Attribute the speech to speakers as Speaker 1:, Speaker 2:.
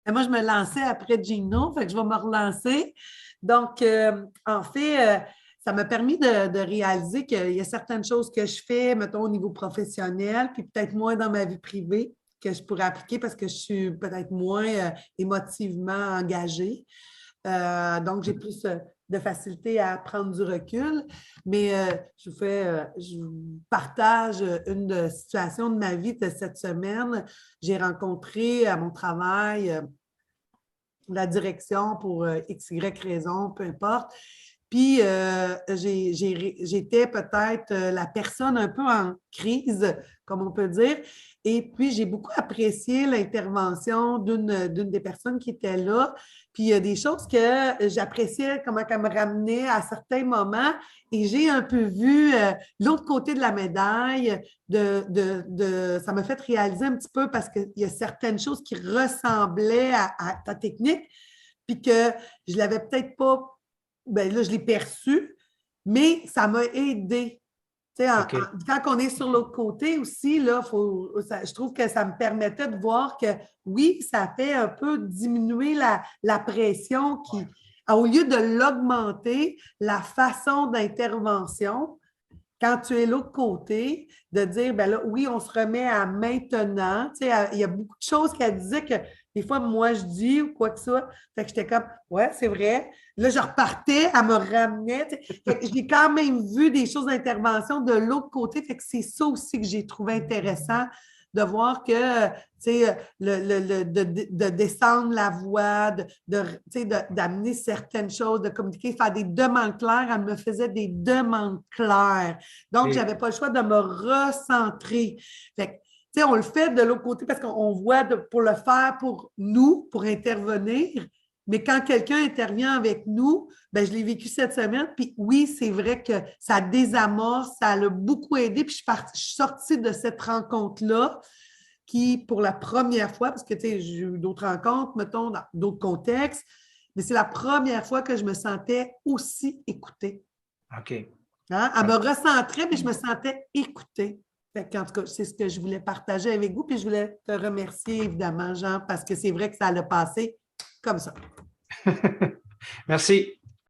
Speaker 1: Et moi, je me lançais après Gino, fait que je vais me relancer. Donc, en fait, ça m'a permis de réaliser qu'il y a certaines choses que je fais, mettons, au niveau professionnel, puis peut-être moins dans ma vie privée que je pourrais appliquer parce que je suis peut-être moins émotivement engagée. Donc, j'ai plus de facilité à prendre du recul. Mais je vous partage une situation de ma vie de cette semaine. J'ai rencontré à mon travail la direction pour X, Y raison, peu importe. Puis, j'étais peut-être la personne un peu en crise, comme on peut dire. Et puis, j'ai beaucoup apprécié l'intervention d'une des personnes qui était là. Puis, il y a des choses que j'appréciais, comment elle me ramenait à certains moments. Et j'ai un peu vu l'autre côté de la médaille. Ça m'a fait réaliser un petit peu parce qu'il y a certaines choses qui ressemblaient à ta technique, puis que je ne l'avais peut-être pas, ben là, je l'ai perçu, mais ça m'a aidé.
Speaker 2: OK.
Speaker 1: Quand on est sur l'autre côté aussi, là, je trouve que ça me permettait de voir que oui, ça fait un peu diminuer la pression qui, au lieu de l'augmenter, la façon d'intervention, quand tu es l'autre côté, de dire, ben là, oui, on se remet à maintenant. Tu sais, il y a beaucoup de choses qu'elle disait que des fois, moi, je dis ou quoi que ça. Fait que j'étais comme, ouais, c'est vrai. Là, je repartais, elle me ramenait. Fait que j'ai quand même vu des choses d'intervention de l'autre côté. Fait que c'est ça aussi que j'ai trouvé intéressant de voir que, tu sais, de descendre la voix, d'amener certaines choses, de communiquer, faire des demandes claires. Elle me faisait des demandes claires. Donc, je
Speaker 2: Et
Speaker 1: n'avais pas le choix de me recentrer. Fait que, tu sais, on le fait de l'autre côté parce qu'on voit pour le faire pour nous, pour intervenir. Mais quand quelqu'un intervient avec nous, ben, je l'ai vécu cette semaine. Puis oui, c'est vrai que ça désamorce, ça l'a beaucoup aidé. Puis je suis sortie de cette rencontre-là qui, pour la première fois, parce que tu sais, j'ai eu d'autres rencontres, mettons, dans d'autres contextes, mais c'est la première fois que je me sentais aussi écoutée.
Speaker 2: OK.
Speaker 1: Hein? Elle me
Speaker 2: OK.
Speaker 1: recentrait, mais je me sentais écoutée. Fait en tout cas, c'est ce que je voulais partager avec vous. Puis je voulais te remercier, évidemment, Jean, parce que c'est vrai que ça allait passer comme ça.
Speaker 2: Merci.